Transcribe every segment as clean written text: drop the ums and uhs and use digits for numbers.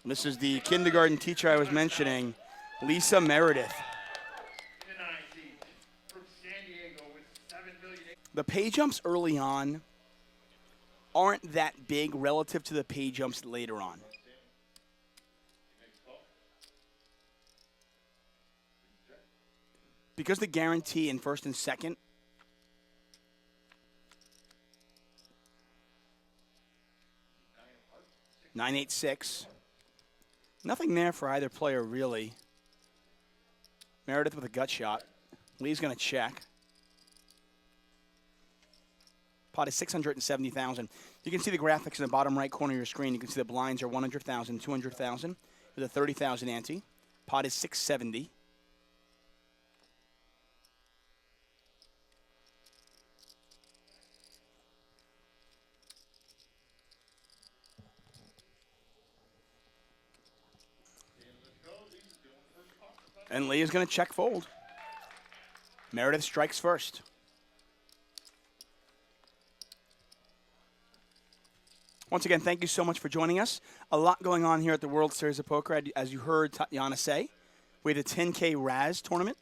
This is the kindergarten teacher I was mentioning, Lisa Meredith. The pay jumps early on aren't that big relative to the pay jumps later on. Because the guarantee in first and second, $9.86. Nothing there for either player, really. Meredith with a gut shot. Lee's going to check. Pot is $670,000. You can see the graphics in the bottom right corner of your screen. You can see the blinds are $100,000, $200,000 with a $30,000 ante. Pot is $670,000. And Lee is going to check fold. Meredith strikes first. Once again, thank you so much for joining us. A lot going on here at the World Series of Poker. As you heard Tatiana say, we had a 10K Raz tournament.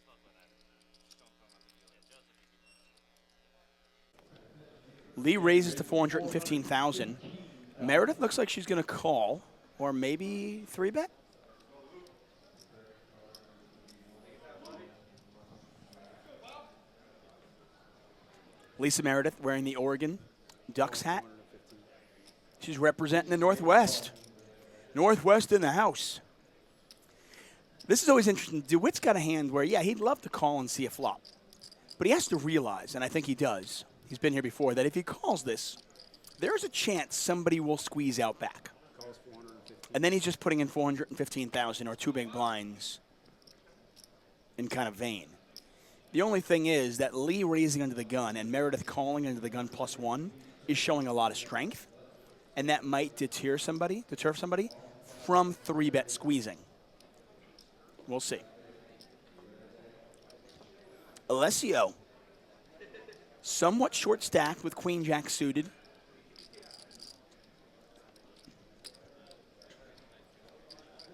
Lee raises to $415,000. Meredith looks like she's going to call, or maybe 3-bet. Lisa Meredith wearing the Oregon Ducks hat. She's representing the Northwest. Northwest in the house. This is always interesting. DeWitt's got a hand where, yeah, he'd love to call and see a flop. But he has to realize, and I think he does, he's been here before, that if he calls this, there's a chance somebody will squeeze out back. And then he's just putting in $415,000 or 2 big blinds in kind of vain. The only thing is that Lee raising under the gun and Meredith calling under the gun +1 is showing a lot of strength, and that might deter somebody from 3-bet squeezing. We'll see. Alessio, somewhat short stacked with Queen Jack suited.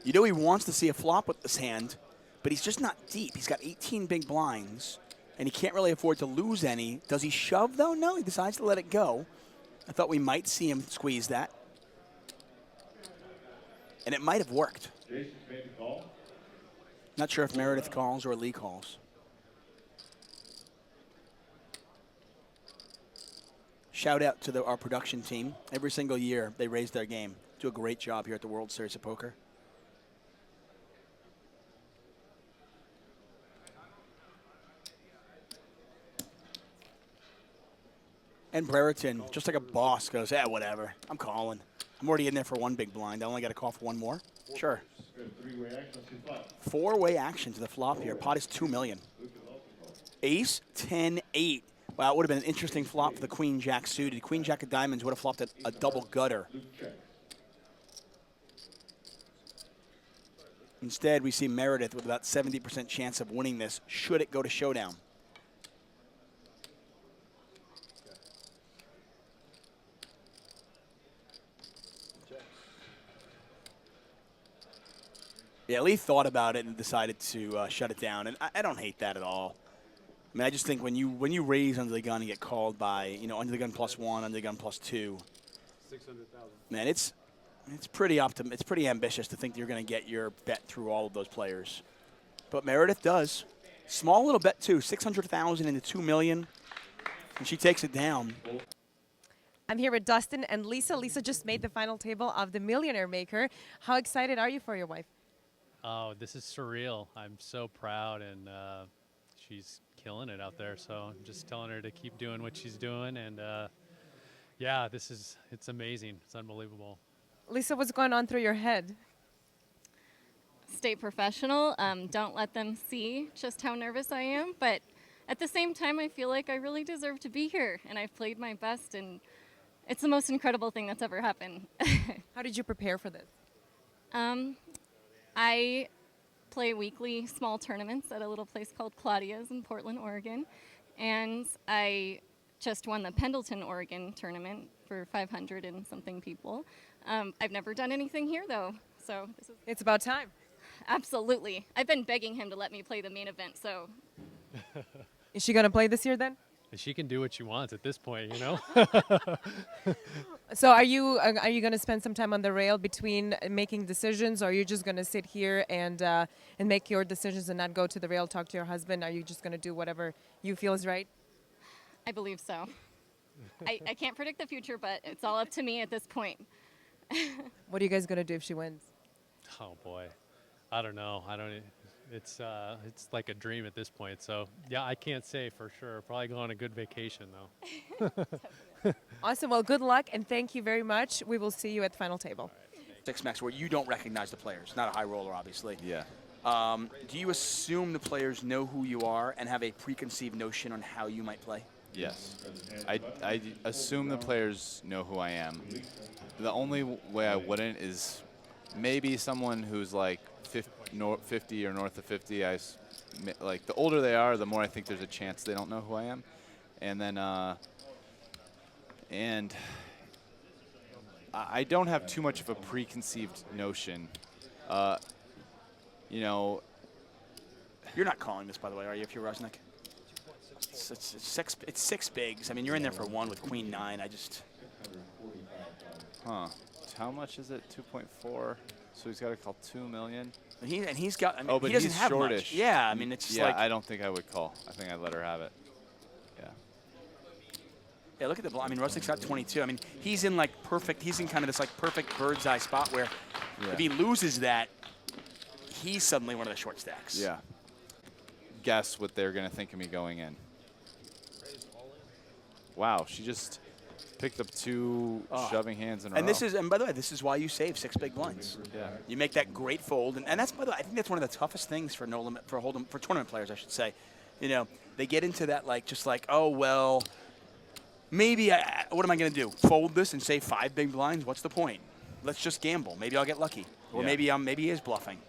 You know he wants to see a flop with this hand, but he's just not deep. He's got 18 big blinds, and he can't really afford to lose any. Does he shove, though? No, he decides to let it go. I thought we might see him squeeze that. And it might have worked. Not sure if Meredith calls or Lee calls. Shout out to our production team. Every single year, they raise their game. Do a great job here at the World Series of Poker. And Brereton, just like a boss, goes, whatever. I'm calling. I'm already in there for 1 big blind. I only got to call for 1 more. Sure. 4-way action to the flop here. Pot is $2 million. Ace, 10, 8. Wow, it would have been an interesting flop for the Queen Jack suited. Queen Jack of diamonds would have flopped a double gutter. Instead, we see Meredith with about 70% chance of winning this, should it go to showdown. Yeah, Lee thought about it and decided to shut it down, and I don't hate that at all. I mean, I just think when you raise under the gun and get called by, under the gun +1, under the gun +2, 600,000. man, it's pretty it's pretty ambitious to think you're going to get your bet through all of those players. But Meredith does. Small little bet too, 600,000 into 2 million, and she takes it down. I'm here with Dustin and Lisa. Lisa just made the final table of the Millionaire Maker. How excited are you for your wife? Oh, this is surreal. I'm so proud, and she's killing it out there. So I'm just telling her to keep doing what she's doing. And, yeah, it's amazing. It's unbelievable. Lisa, what's going on through your head? Stay professional. Don't let them see just how nervous I am. But at the same time, I feel like I really deserve to be here. And I've played my best, and it's the most incredible thing that's ever happened. How did you prepare for this? I play weekly small tournaments at a little place called Claudia's in Portland, Oregon. And I just won the Pendleton, Oregon tournament for 500 and something people. I've never done anything here, though. So this is It's about time. absolutely. I've been begging him to let me play the main event. So Is she going to play this year then? She can do what she wants at this point, you know? So are you going to spend some time on the rail between making decisions, or are you just going to sit here and make your decisions and not go to the rail, talk to your husband? Are you just going to do whatever you feel is right? I believe so. I can't predict the future, but it's all up to me at this point. What are you guys going to do if she wins? Oh boy, I don't know. It's like a dream at this point. So yeah, I can't say for sure. Probably go on a good vacation though. Awesome. Well, good luck, and thank you very much. We will see you at the final table. Six max where you don't recognize the players. Not a high roller, obviously. Yeah. Do you assume the players know who you are and have a preconceived notion on how you might play? Yes. I assume the players know who I am. The only way I wouldn't is maybe someone who's like 50 or north of 50. Like the older they are, the more I think there's a chance they don't know who I am. And then I don't have too much of a preconceived notion. You know, You're not calling this, by the way, are you, if you're Rusnik? It's six bigs. I mean, you're in there for one with queen nine. huh. How much is it? 2.4. So he's got to call 2 million. And he's got. I mean, Oh, but he doesn't he's have shortish. much. Yeah, I mean, it's Yeah, like. I don't think I would call. I think I'd let her have it. Yeah. Yeah, look at the. I mean, Rusnik's got 22. I mean, he's in like perfect. He's in kind of this like perfect bird's eye spot where, if he loses that, he's suddenly one of the short stacks. Yeah. Guess what they're going to think of me going in. Wow, she just picked up two shoving hands in a row. And by the way, this is why you save 6 big blinds. Yeah. You make that great fold, and that's, by the way, I think that's one of the toughest things for no limit for tournament players, I should say. You know, they get into that oh well, maybe what am I going to do? Fold this and save 5 big blinds? What's the point? Let's just gamble. Maybe I'll get lucky, or maybe he is bluffing.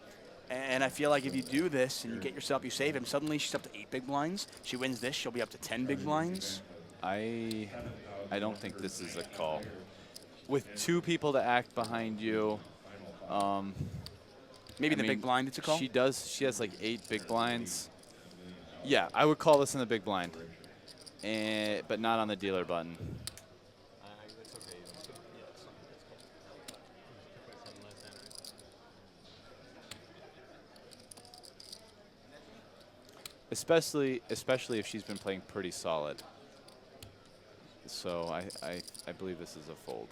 And I feel like if you do this and you save him, suddenly she's up to 8 big blinds. She wins this, she'll be up to 10 big blinds. I don't think this is a call. With 2 people to act behind you, Maybe the big blind it's a call? She does. She has like 8 big blinds. Yeah, I would call this in the big blind, but not on the dealer button. Especially if she's been playing pretty solid. So I believe this is a fold.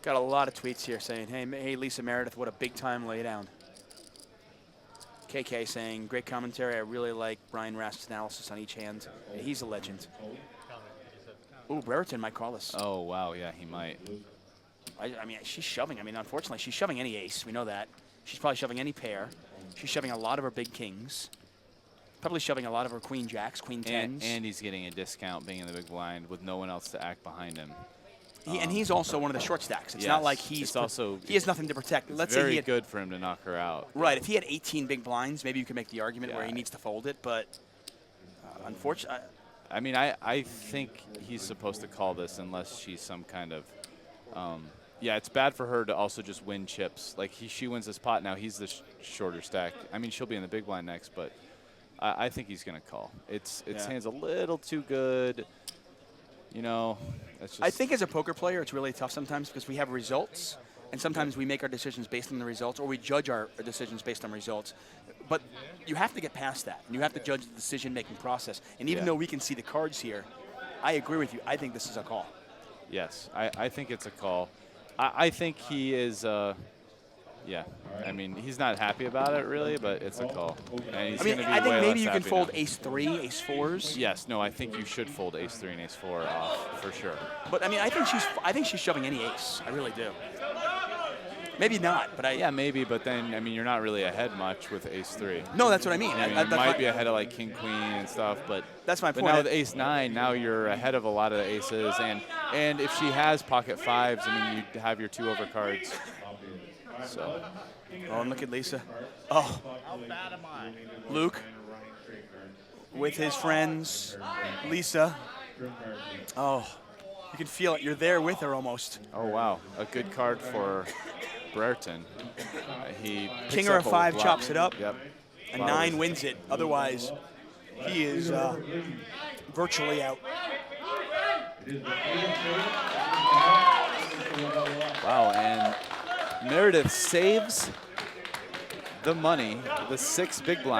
Got a lot of tweets here saying, hey, Lisa Meredith, what a big-time laydown. KK saying, great commentary. I really like Brian Rast's analysis on each hand. Yeah, he's a legend. Ooh, Brereton might call this. Oh, wow, yeah, he might. I mean, she's shoving. I mean, unfortunately, she's shoving any ace. We know that. She's probably shoving any pair. She's shoving a lot of her big kings. Probably shoving a lot of her queen jacks, queen tens. And he's getting a discount being in the big blind with no one else to act behind him. And he's also one of the short stacks. It's not like he has nothing to protect. Let's say very good for him to knock her out. Right. If he had 18 big blinds, maybe you could make the argument where he needs to fold it. But unfortunately, I mean, I think he's supposed to call this unless she's some kind of. Yeah, it's bad for her to also just win chips. Like she wins this pot now. He's the shorter stack. I mean, she'll be in the big blind next, but I think he's gonna call. Its hand's a little too good. You know, that's just. I think as a poker player, it's really tough sometimes because we have results, and sometimes we make our decisions based on the results, or we judge our decisions based on results. But you have to get past that, and you have to judge the decision-making process. And even though we can see the cards here, I agree with you. I think this is a call. Yes, I think it's a call. I think he is. Yeah, I mean, he's not happy about it really, but it's a call. And he's I think maybe you can fold ace-3, ace-4s. Yes, no, I think you should fold ace-3 and ace-4 off for sure. But I mean, I think she's shoving any ace. I really do. Maybe not, but yeah, maybe, but then I mean, you're not really ahead much with ace-3. No, that's what I mean. You might be ahead of like king, queen, and stuff, but that's my point. But now with ace-9, now you're ahead of a lot of the aces, and if she has pocket 5s, I mean, you have your 2 overcards. So. Oh, and look at Lisa. Oh. How bad am I? Luke with his friends. Lisa. Oh, you can feel it. You're there with her almost. Oh, wow. A good card for Brereton. He picks King or a up 5 lot- chops it up. Yep. A Lot of 9 wisdom. wins it. Otherwise, he is virtually out. Wow, and Meredith saves the money, the 6 big blind.